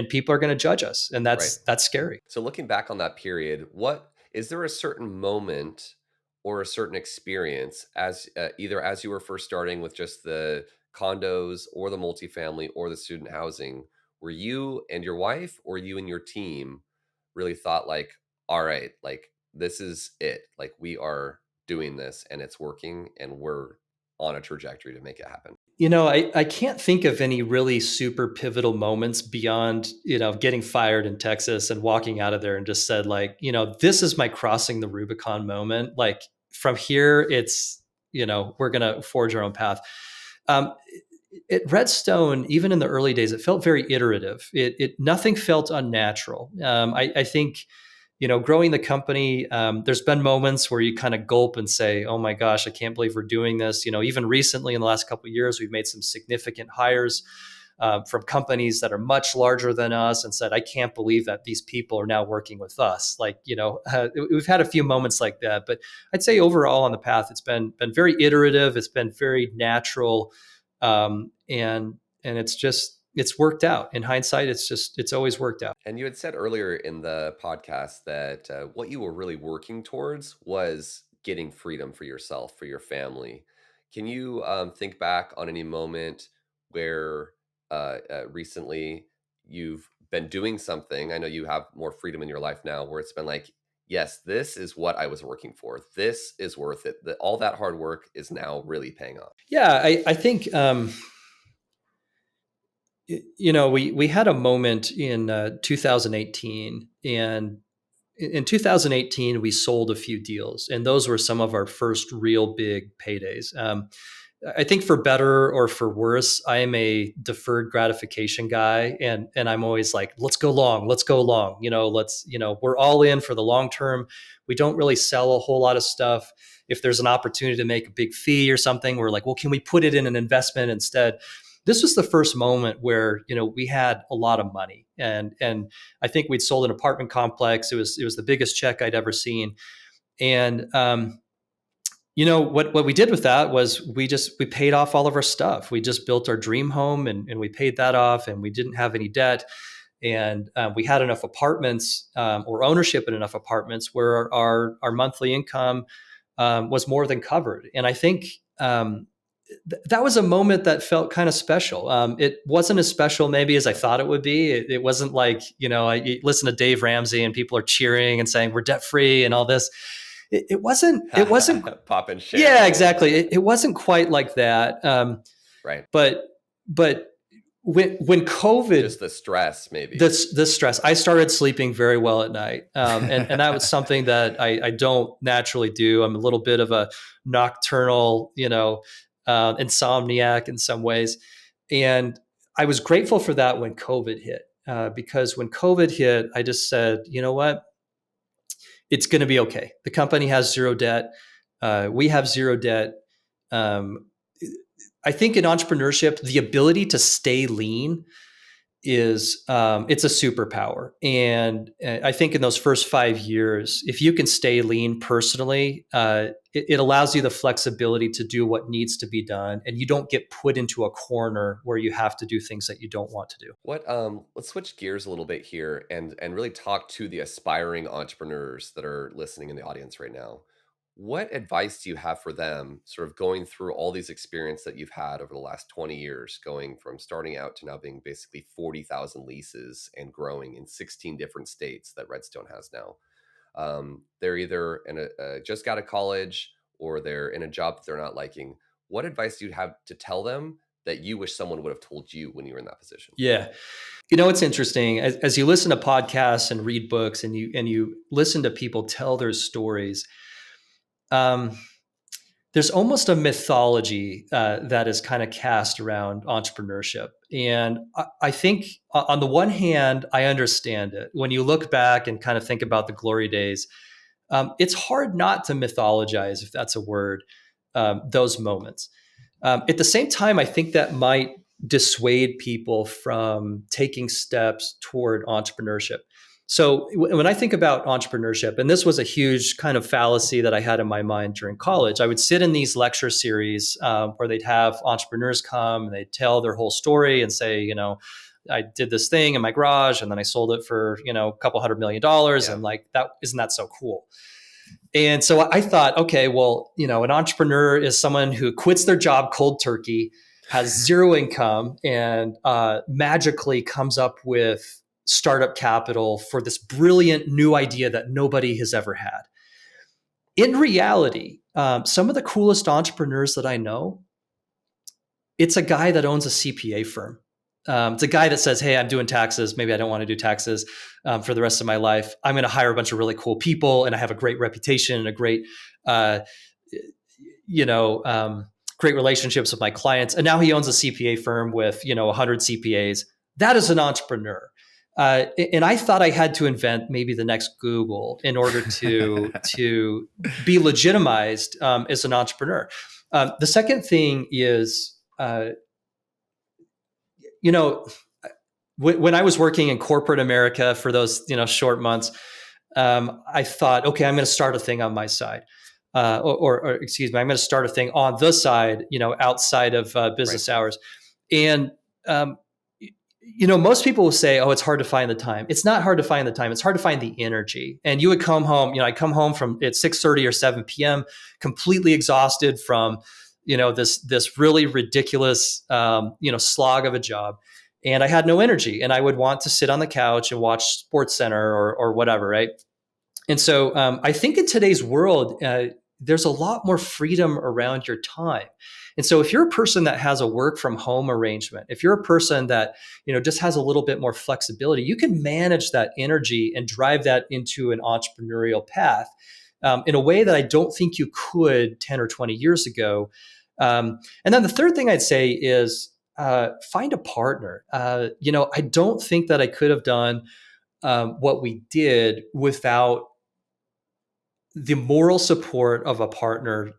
people are going to judge us, and that's scary. So looking back on that period, what is there a certain moment or a certain experience as either as you were first starting with just the condos or the multifamily or the student housing, where you and your wife or you and your team really thought like, all right, like this is it, like we are doing this and it's working and we're on a trajectory to make it happen? I can't think of any really super pivotal moments beyond, getting fired in Texas and walking out of there and just said like, this is my crossing the Rubicon moment. Like, from here, it's, we're going to forge our own path. At Redstone, even in the early days, it felt very iterative. Nothing felt unnatural. I think, growing the company, there's been moments where you kind of gulp and say, oh my gosh, I can't believe we're doing this. Even recently in the last couple of years, we've made some significant hires from companies that are much larger than us, and said, I can't believe that these people are now working with us. Like, we've had a few moments like that, but I'd say overall on the path, it's been very iterative. It's been very natural. And it's worked out. In hindsight, it's always worked out. And you had said earlier in the podcast that what you were really working towards was getting freedom for yourself, for your family. Can you think back on any moment where recently you've been doing something? I know you have more freedom in your life now, where it's been like, yes, this is what I was working for. This is worth it. All that hard work is now really paying off. Yeah, I think, we had a moment in 2018, and in 2018, we sold a few deals, and those were some of our first real big paydays. I think for better or for worse, I am a deferred gratification guy, and I'm always like, let's go long. We're all in for the long term. We don't really sell a whole lot of stuff. If there's an opportunity to make a big fee or something, we're like, well, can we put it in an investment instead? This was the first moment where, we had a lot of money, and I think we'd sold an apartment complex. It was the biggest check I'd ever seen. And, what we did with that was we paid off all of our stuff. We just built our dream home and we paid that off, and we didn't have any debt. And we had enough apartments or ownership in enough apartments where our monthly income was more than covered. And I think that was a moment that felt kind of special. It wasn't as special maybe as I thought it would be. It wasn't like, I listen to Dave Ramsey and people are cheering and saying we're debt free and all this. It wasn't popping shit. Yeah, exactly. It wasn't quite like that. Right. But when COVID, just the stress, maybe this stress, I started sleeping very well at night. And that was something that I don't naturally do. I'm a little bit of a nocturnal, insomniac in some ways. And I was grateful for that when COVID hit, because when COVID hit, I just said, you know what? It's going to be okay. The company has zero debt. We have zero debt. I think in entrepreneurship, the ability to stay lean is it's a superpower. And I think in those first 5 years, if you can stay lean personally, it allows you the flexibility to do what needs to be done, and you don't get put into a corner where you have to do things that you don't want to do. Let's switch gears a little bit here and really talk to the aspiring entrepreneurs that are listening in the audience right now. What advice do you have for them, sort of going through all these experience that you've had over the last 20 years, going from starting out to now being basically 40,000 leases and growing in 16 different states that Redstone has now? They're either just got out of college or they're in a job that they're not liking. What advice do you have to tell them that you wish someone would have told you when you were in that position? Yeah. It's interesting as you listen to podcasts and read books and you listen to people tell their stories. There's almost a mythology that is kind of cast around entrepreneurship. And I think on the one hand, I understand it. When you look back and kind of think about the glory days, it's hard not to mythologize, if that's a word, those moments. At the same time, I think that might dissuade people from taking steps toward entrepreneurship. So when I think about entrepreneurship, and this was a huge kind of fallacy that I had in my mind during college, I would sit in these lecture series where they'd have entrepreneurs come and they'd tell their whole story and say, I did this thing in my garage and then I sold it for, a couple $100 million. Yeah. And like, isn't that so cool? And so I thought, okay, well, an entrepreneur is someone who quits their job cold turkey, has zero income, and magically comes up with startup capital for this brilliant new idea that nobody has ever had. In reality, some of the coolest entrepreneurs that I know, it's a guy that owns a CPA firm. It's a guy that says, hey, I'm doing taxes. Maybe I don't want to do taxes for the rest of my life. I'm going to hire a bunch of really cool people, and I have a great reputation and a great, great relationships with my clients. And now he owns a CPA firm with, 100 CPAs. That is an entrepreneur. And I thought I had to invent maybe the next Google in order to be legitimized as an entrepreneur. The second thing is, when I was working in corporate America for those short months, I thought, okay, I'm going to start a thing on my side, or excuse me, I'm going to start a thing on the side, outside of business hours, and most people will say, oh, it's hard to find the time. It's not hard to find the time. It's hard to find the energy. And you would come home, I come home from at 6:30 or 7 p.m., completely exhausted from, this really ridiculous, slog of a job. And I had no energy, and I would want to sit on the couch and watch SportsCenter or whatever. Right. And so I think in today's world, there's a lot more freedom around your time. And so if you're a person that has a work from home arrangement, if you're a person that, just has a little bit more flexibility, you can manage that energy and drive that into an entrepreneurial path in a way that I don't think you could 10 or 20 years ago. And then the third thing I'd say is find a partner. I don't think that I could have done what we did without the moral support of a partner,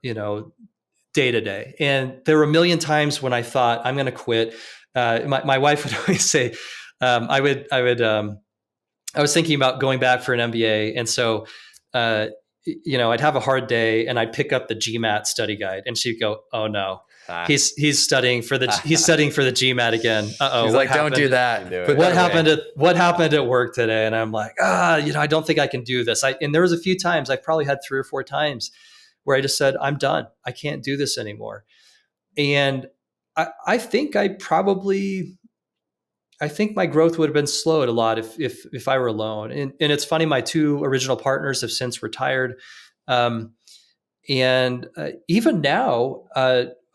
day to day. And there were a million times when I thought I'm going to quit. My wife would always say, I was thinking about going back for an MBA. And so, I'd have a hard day and I'd pick up the GMAT study guide and she'd go, oh no, he's studying for the GMAT again. Uh-oh. She's like, don't do that. What happened at work today? And I'm like, I don't think I can do this. And there was a few times, I probably had 3 or 4 times where I just said, I'm done. I can't do this anymore. And I think I think my growth would have been slowed a lot if I were alone. And it's funny, my two original partners have since retired. Even now,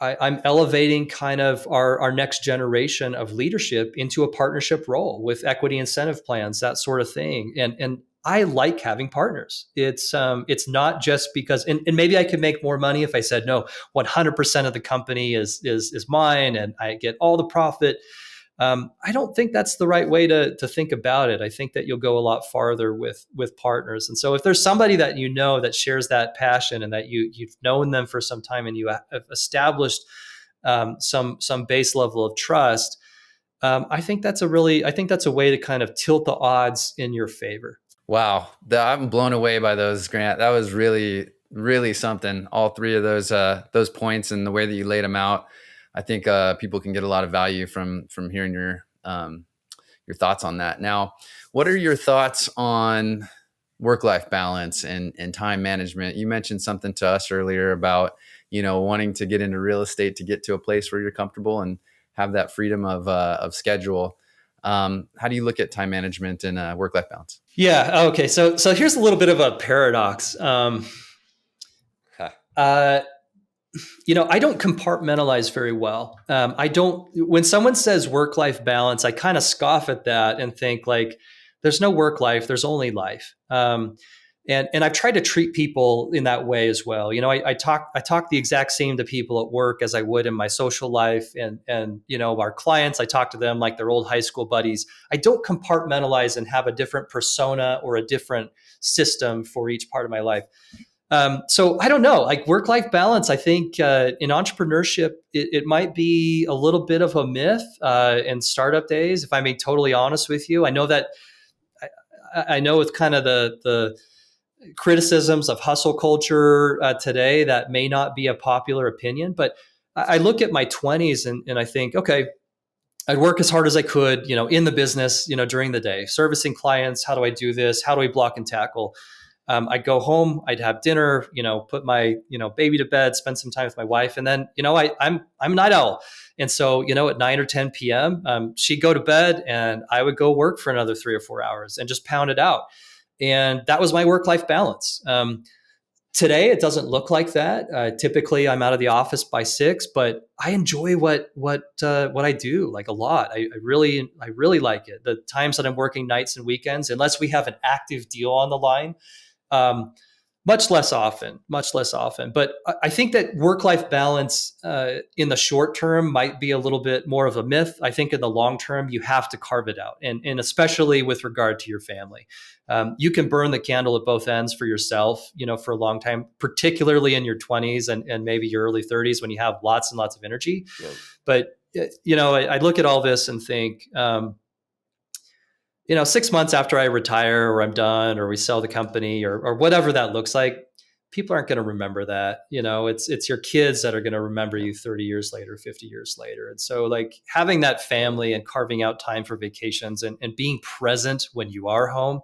I'm elevating kind of our next generation of leadership into a partnership role with equity incentive plans, that sort of thing. And I like having partners. It's not just because, and maybe I could make more money if I said, no, 100% of the company is mine and I get all the profit. I don't think that's the right way to think about it. I think that you'll go a lot farther with partners. And so if there's somebody that you know that shares that passion and that you've known them for some time and you have established some base level of trust, I think that's a way to kind of tilt the odds in your favor. Wow, I'm blown away by those, Grant. That was really, really something. All three of those points and the way that you laid them out. I think people can get a lot of value from hearing your thoughts on that. Now, what are your thoughts on work-life balance and time management? You mentioned something to us earlier about, wanting to get into real estate to get to a place where you're comfortable and have that freedom of schedule. How do you look at time management and work-life balance? Yeah. Okay. So here's a little bit of a paradox. I don't compartmentalize very well. When someone says work-life balance, I kind of scoff at that and think like, there's no work life, there's only life. And I've tried to treat people in that way as well. I talk the exact same to people at work as I would in my social life, and our clients, I talk to them like they're old high school buddies. I don't compartmentalize and have a different persona or a different system for each part of my life. So I don't know, like work-life balance, I think in entrepreneurship, it might be a little bit of a myth in startup days, if I'm being totally honest with you. I know that I know with kind of the criticisms of hustle culture today, that may not be a popular opinion, but I look at my 20s and I think, okay, I'd work as hard as I could, in the business, during the day, servicing clients. How do I do this? How do I block and tackle? I'd go home, I'd have dinner, put my, baby to bed, spend some time with my wife. And then, I'm a night owl. And so, at 9 or 10 PM, she'd go to bed and I would go work for another 3 or 4 hours and just pound it out. And that was my work-life balance. Today, it doesn't look like that. Typically, I'm out of the office by 6, but I enjoy what I do like a lot. I really like it. The times that I'm working nights and weekends, unless we have an active deal on the line, much less often. But I think that work-life balance in the short term might be a little bit more of a myth. I think in the long term, you have to carve it out. And especially with regard to your family, you can burn the candle at both ends for yourself, for a long time, particularly in your 20s and maybe your early 30s when you have lots and lots of energy. Yeah. But, I look at all this and think, 6 months after I retire or I'm done or we sell the company or whatever that looks like, people aren't going to remember that. It's your kids that are going to remember you 30 years later, 50 years later. And so like having that family and carving out time for vacations and being present when you are home,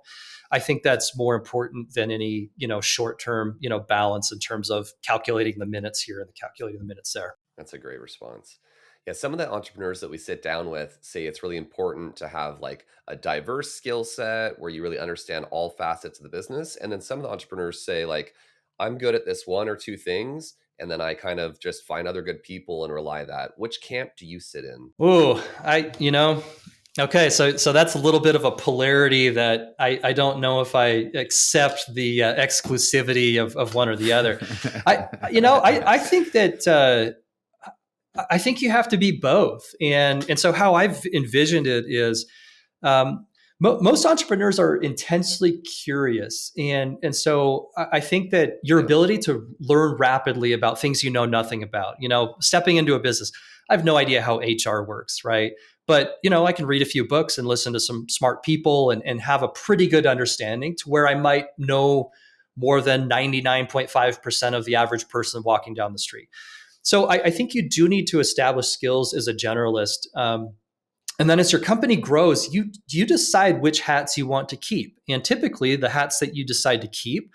I think that's more important than any, short-term, balance in terms of calculating the minutes here and calculating the minutes there. That's a great response. Yeah, some of the entrepreneurs that we sit down with say it's really important to have like a diverse skill set where you really understand all facets of the business. And then some of the entrepreneurs say like, I'm good at this one or two things, and then I kind of just find other good people and rely that. Which camp do you sit in? Okay, so that's a little bit of a polarity that I don't know if I accept the exclusivity of one or the other. I think that I think you have to be both, and so how I've envisioned it is most entrepreneurs are intensely curious, and so I think that your ability to learn rapidly about things you know nothing about, stepping into a business, I have no idea how HR works, right? But, I can read a few books and listen to some smart people and have a pretty good understanding to where I might know more than 99.5% of the average person walking down the street. So I think you do need to establish skills as a generalist. And then as your company grows, you decide which hats you want to keep. And typically the hats that you decide to keep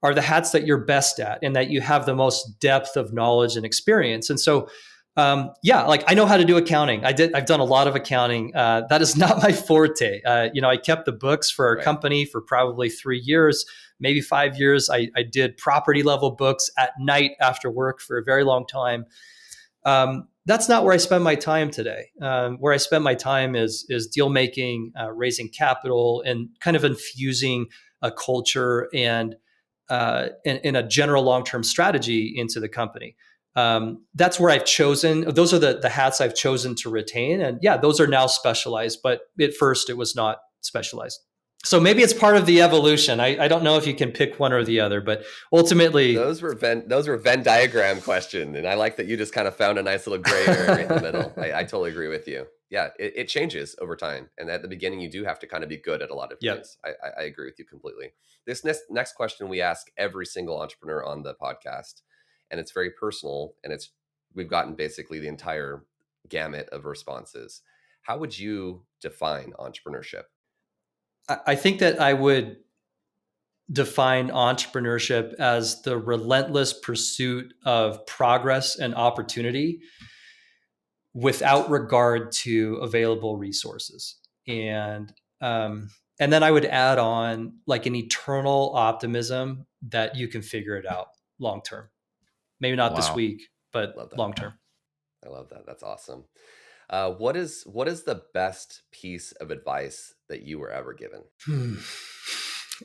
are the hats that you're best at and that you have the most depth of knowledge and experience. And so, like I know how to do accounting. I've done a lot of accounting. That is not my forte. I kept the books for our company for probably 3 years, maybe 5 years. I did property level books at night after work for a very long time. That's not where I spend my time today. Where I spend my time is deal making, raising capital, and kind of infusing a culture and a general long-term strategy into the company. That's where I've chosen. Those are the hats I've chosen to retain. And yeah, those are now specialized, but at first it was not specialized. So maybe it's part of the evolution. I don't know if you can pick one or the other, but ultimately those were Venn diagram question. And I like that you just kind of found a nice little gray area in the middle. I totally agree with you. Yeah, it changes over time. And at the beginning, you do have to kind of be good at a lot of things. I agree with you completely. This next question we ask every single entrepreneur on the podcast, and it's very personal, and we've gotten basically the entire gamut of responses. How would you define entrepreneurship? I think that I would define entrepreneurship as the relentless pursuit of progress and opportunity without regard to available resources. And then I would add on like an eternal optimism that you can figure it out long term. Maybe not this week, but long term. I love that. That's awesome. What is the best piece of advice that you were ever given?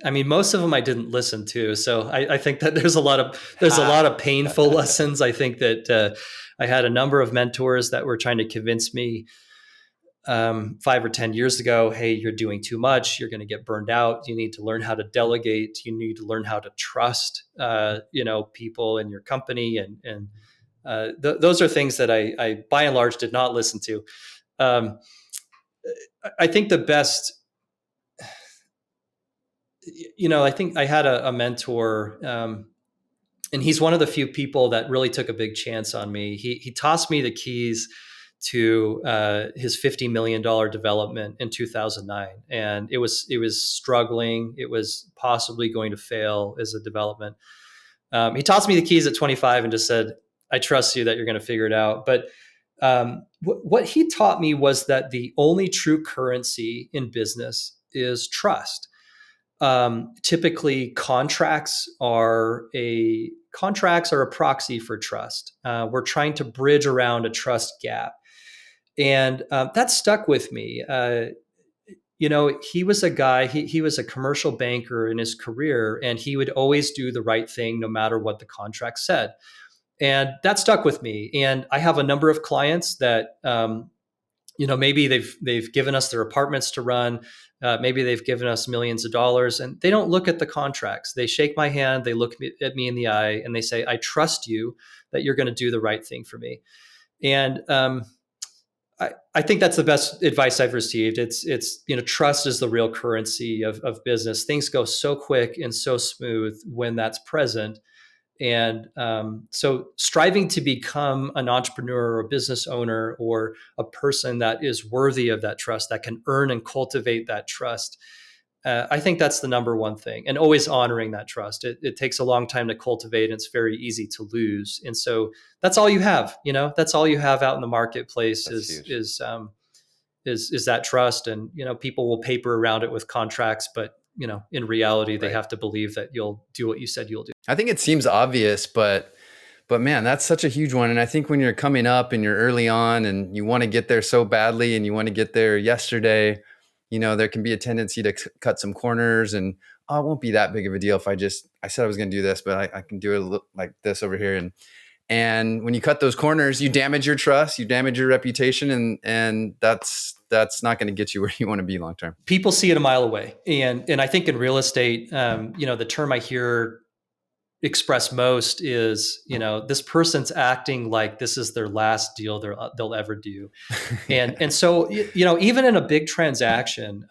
I mean, most of them I didn't listen to. So I think that there's a lot of painful lessons. I think that I had a number of mentors that were trying to convince me 5 or 10 years ago, hey, you're doing too much. You're going to get burned out. You need to learn how to delegate. You need to learn how to trust, people in your company. And those are things that I, by and large, did not listen to. I think the best, I think I had a mentor, and he's one of the few people that really took a big chance on me. He tossed me the keys to his $50 million development in 2009. And it was struggling. It was possibly going to fail as a development. He tossed me the keys at 25 and just said, I trust you that you're going to figure it out. But what he taught me was that the only true currency in business is trust. Typically contracts are a proxy for trust. We're trying to bridge around a trust gap. And that stuck with me. He was a guy, he was a commercial banker in his career, and he would always do the right thing no matter what the contract said. And that stuck with me. And I have a number of clients that, maybe they've given us their apartments to run. Maybe they've given us millions of dollars, and they don't look at the contracts. They shake my hand, they look at me in the eye, and they say, I trust you that you're going to do the right thing for me. And I think that's the best advice I've received. It's trust is the real currency of business. Things go so quick and so smooth when that's present. And so striving to become an entrepreneur or a business owner or a person that is worthy of that trust, that can earn and cultivate that trust, I think that's the number one thing. And always honoring that trust. It takes a long time to cultivate, and it's very easy to lose. And so that's all you have. That's all you have out in the marketplace is that trust. And people will paper around it with contracts, but in reality, they have to believe that you'll do what you said you'll do. I think it seems obvious, but man, that's such a huge one. And I think when you're coming up and you're early on and you want to get there so badly and you want to get there yesterday, there can be a tendency to cut some corners, and it won't be that big of a deal if I said I was going to do this, but I can do it like this over here. And when you cut those corners, you damage your trust, you damage your reputation, and that's not going to get you where you want to be long term. People see it a mile away, and I think in real estate, the term I hear expressed most is this person's acting like this is their last deal they'll ever do, and so even in a big transaction,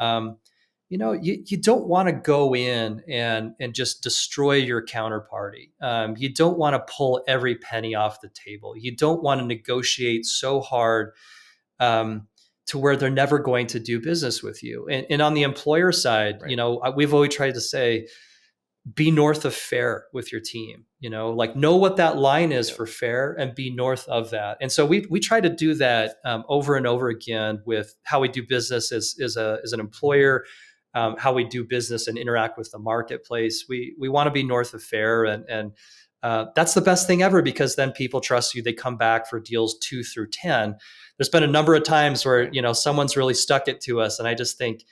you don't want to go in and just destroy your counterparty. You don't want to pull every penny off the table. You don't want to negotiate so hard to where they're never going to do business with you. And on the employer side, we've always tried to say, be north of fair with your team. Like know what that line is for fair and be north of that. And so we try to do that over and over again with how we do business as an employer, how we do business and interact with the marketplace. We want to be north of fair, and that's the best thing ever, because then people trust you. They come back for deals 2 through 10. There's been a number of times where someone's really stuck it to us, and I just think,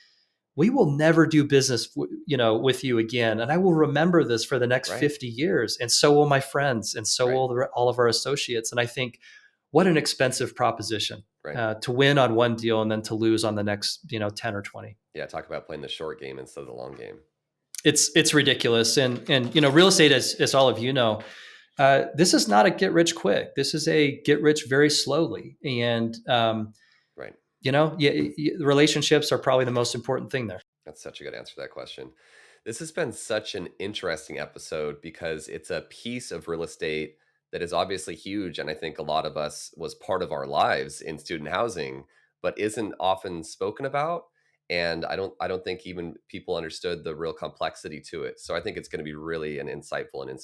we will never do business, with you again. And I will remember this for the next 50 years. And so will my friends. And so will all of our associates. And I think, what an expensive proposition to win on one deal and then to lose on the next, 10 or 20. Yeah. Talk about playing the short game instead of the long game. It's ridiculous. And real estate, as all of you know, this is not a get rich quick. This is a get rich very slowly. And, relationships are probably the most important thing there. That's such a good answer to that question. This has been such an interesting episode because it's a piece of real estate that is obviously huge. And I think a lot of us was part of our lives in student housing, but isn't often spoken about. And I don't think even people understood the real complexity to it. So I think it's going to be really an insightful and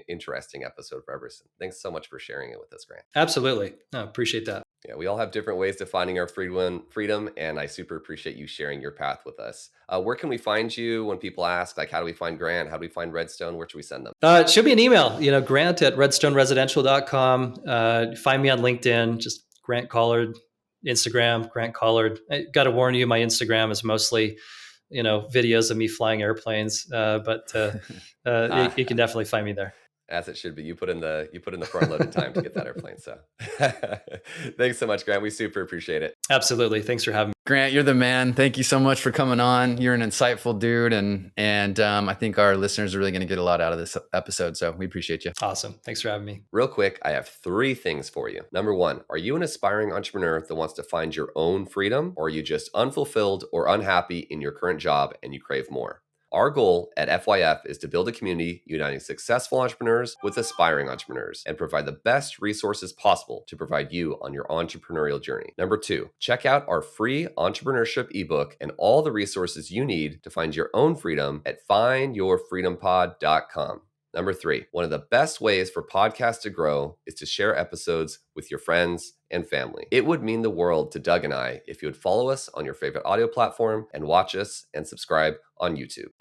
interesting episode for everyone. Thanks so much for sharing it with us, Grant. Absolutely. No, appreciate that. Yeah, we all have different ways to finding our freedom, and I super appreciate you sharing your path with us. Where can we find you when people ask, like, how do we find Grant? How do we find Redstone? Where should we send them? It should be an email, grant@redstoneresidential.com. Find me on LinkedIn, just Grant Collard. Instagram, Grant Collard. I got to warn you, my Instagram is mostly, videos of me flying airplanes, but you can definitely find me there. As it should be. You put in the front loaded time to get that airplane. So thanks so much, Grant. We super appreciate it. Absolutely. Thanks for having me. Grant, you're the man. Thank you so much for coming on. You're an insightful dude. And I think our listeners are really going to get a lot out of this episode. So we appreciate you. Awesome. Thanks for having me. Real quick, I have 3 things for you. Number 1, are you an aspiring entrepreneur that wants to find your own freedom, or are you just unfulfilled or unhappy in your current job and you crave more? Our goal at FYF is to build a community uniting successful entrepreneurs with aspiring entrepreneurs and provide the best resources possible to provide you on your entrepreneurial journey. Number 2, check out our free entrepreneurship ebook and all the resources you need to find your own freedom at findyourfreedompod.com. Number 3, one of the best ways for podcasts to grow is to share episodes with your friends and family. It would mean the world to Doug and I if you would follow us on your favorite audio platform and watch us and subscribe on YouTube.